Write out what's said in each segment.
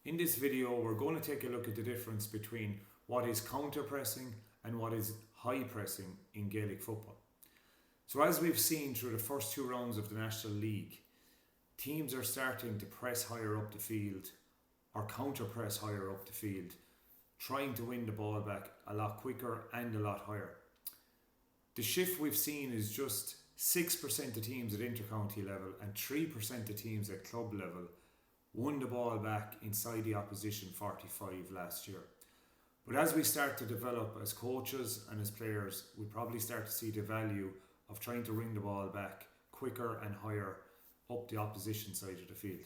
In this video, we're going to take a look at the difference between what is counter-pressing and what is high pressing in Gaelic football. So as we've seen through the first two rounds of the National League, teams are starting to press higher up the field or counter-press higher up the field, trying to win the ball back a lot quicker and a lot higher. The shift we've seen is just 6% of teams at inter-county level and 3% of teams at club level won the ball back inside the opposition 45 last year. But as we start to develop as coaches and as players, we probably start to see the value of trying to win the ball back quicker and higher up the opposition side of the field.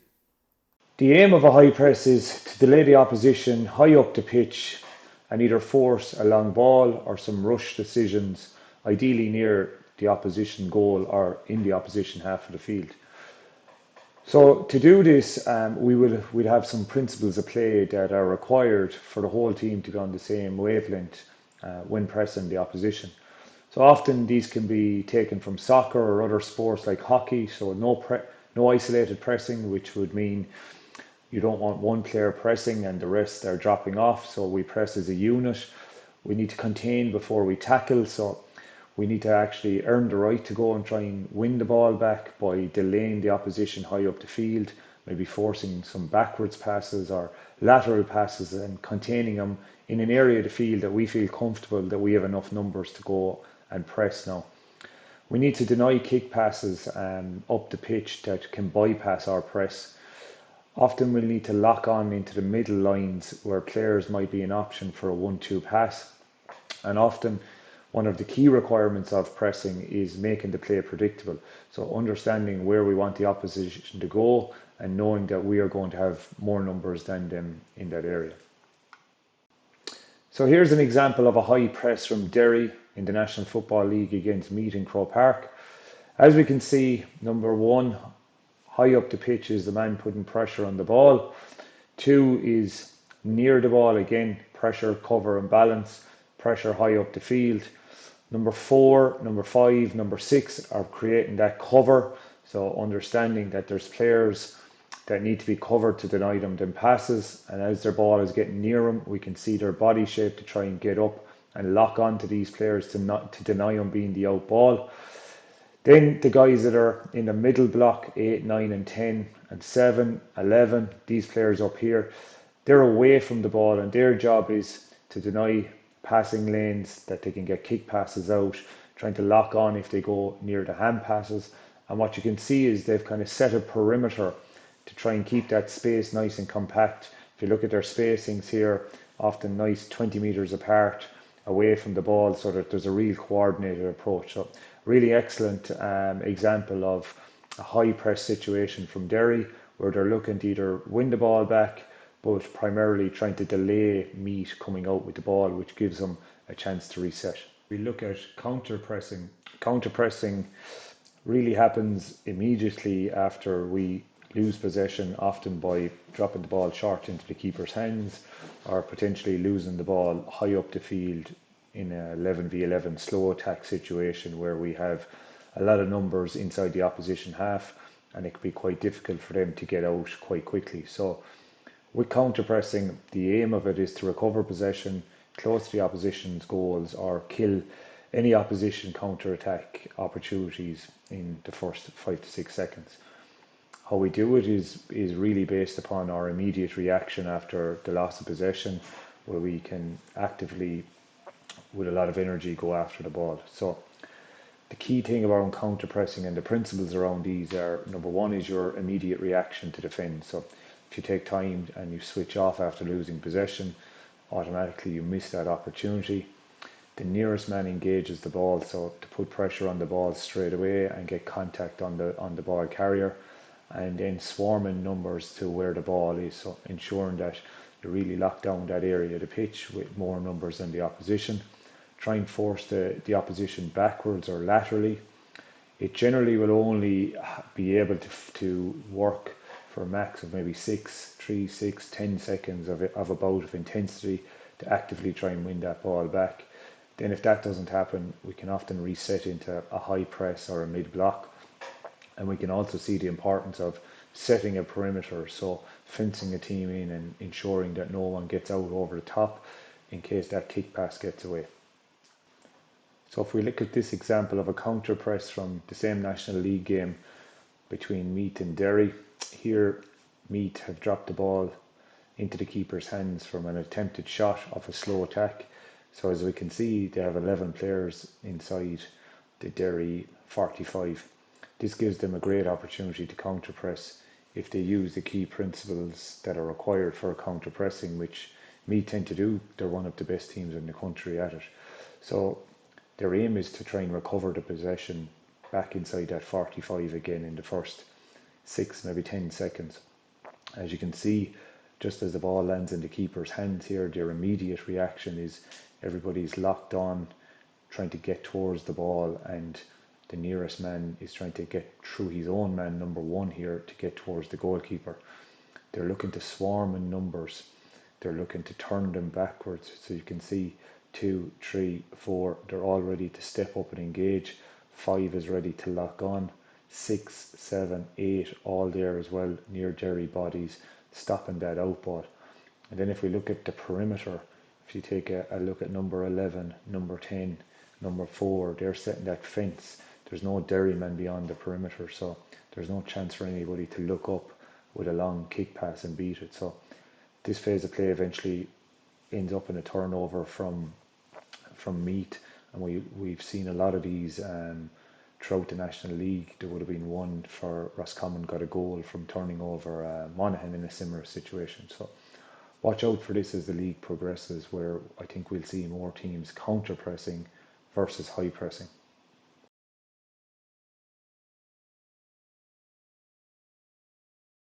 The aim of a high press is to delay the opposition high up the pitch and either force a long ball or some rush decisions, ideally near the opposition goal or in the opposition half of the field. So to do this, we'll have some principles of play that are required for the whole team to be on the same wavelength when pressing the opposition. So often these can be taken from soccer or other sports like hockey. So no isolated pressing, which would mean you don't want one player pressing and the rest are dropping off. So we press as a unit. We need to contain before we tackle. So we need to actually earn the right to go and try and win the ball back by delaying the opposition high up the field, maybe forcing some backwards passes or lateral passes and containing them in an area of the field that we feel comfortable that we have enough numbers to go and press now. We need to deny kick passes up the pitch that can bypass our press. Often we'll need to lock on into the middle lines where players might be an option for a 1-2 pass. And often one of the key requirements of pressing is making the play predictable. So understanding where we want the opposition to go and knowing that we are going to have more numbers than them in that area. So here's an example of a high press from Derry in the National Football League against Meath in Croke Park. As we can see, number one, high up the pitch is the man putting pressure on the ball. 2 is near the ball, again, pressure, cover and balance, pressure high up the field. Number 4, number 5, number 6 are creating that cover. So understanding that there's players that need to be covered to deny them passes. And as their ball is getting near them, we can see their body shape to try and get up and lock on to these players to deny them being the out ball. Then the guys that are in the middle block, 8, 9 and 10 and 7, 11, these players up here, they're away from the ball and their job is to deny passing lanes that they can get kick passes out, trying to lock on if they go near the hand passes. And what you can see is they've kind of set a perimeter to try and keep that space nice and compact. If you look at their spacings here, often nice 20 meters apart away from the ball so that there's a real coordinated approach. So really excellent example of a high press situation from Derry where they're looking to either win the ball back but primarily trying to delay Meath coming out with the ball, which gives them a chance to reset. We look at counter-pressing. Counter-pressing really happens immediately after we lose possession, often by dropping the ball short into the keeper's hands or potentially losing the ball high up the field in an 11v11 slow attack situation where we have a lot of numbers inside the opposition half and it can be quite difficult for them to get out quite quickly. So with counter-pressing, the aim of it is to recover possession close to the opposition's goals or kill any opposition counter-attack opportunities in the first 5 to 6 seconds. How we do it is really based upon our immediate reaction after the loss of possession, where we can actively, with a lot of energy, go after the ball. So the key thing about counter-pressing and the principles around these are, number 1 is your immediate reaction to defend. So if you take time and you switch off after losing possession, automatically you miss that opportunity. The nearest man engages the ball, so to put pressure on the ball straight away and get contact on the ball carrier, and then swarming numbers to where the ball is, so ensuring that you really lock down that area of the pitch with more numbers than the opposition. Try and force the opposition backwards or laterally. It generally will only be able to work for a max of maybe 3, 6, 10 seconds of a bout of intensity to actively try and win that ball back. Then if that doesn't happen, we can often reset into a high press or a mid block. And we can also see the importance of setting a perimeter. So fencing a team in and ensuring that no one gets out over the top in case that kick pass gets away. So if we look at this example of a counter press from the same National League game between Meath and Derry, here Meath have dropped the ball into the keeper's hands from an attempted shot of a slow attack. So as we can see, they have 11 players inside the Derry 45. This gives them a great opportunity to counter press if they use the key principles that are required for counter pressing, which Meath tend to do. They're one of the best teams in the country at it. So their aim is to try and recover the possession back inside that 45 again in the first 6, maybe 10 seconds. As you can see, just as the ball lands in the keeper's hands here, their immediate reaction is everybody's locked on, trying to get towards the ball, and the nearest man is trying to get through his own man, number 1 here, to get towards the goalkeeper. They're looking to swarm in numbers. They're looking to turn them backwards. So you can see 2, 3, 4, they're all ready to step up and engage. 5 is ready to lock on. 6, 7, 8, all there as well, near Derry bodies, stopping that out ball. And then if we look at the perimeter, if you take a look at number 11, number 10, number 4, they're setting that fence. There's no Derry man beyond the perimeter, so there's no chance for anybody to look up with a long kick pass and beat it. So this phase of play eventually ends up in a turnover from Meath, and we've seen a lot of these throughout the National League. There would have been one for Roscommon got a goal from turning over Monaghan in a similar situation. So watch out for this as the league progresses, where I think we'll see more teams counter pressing versus high pressing.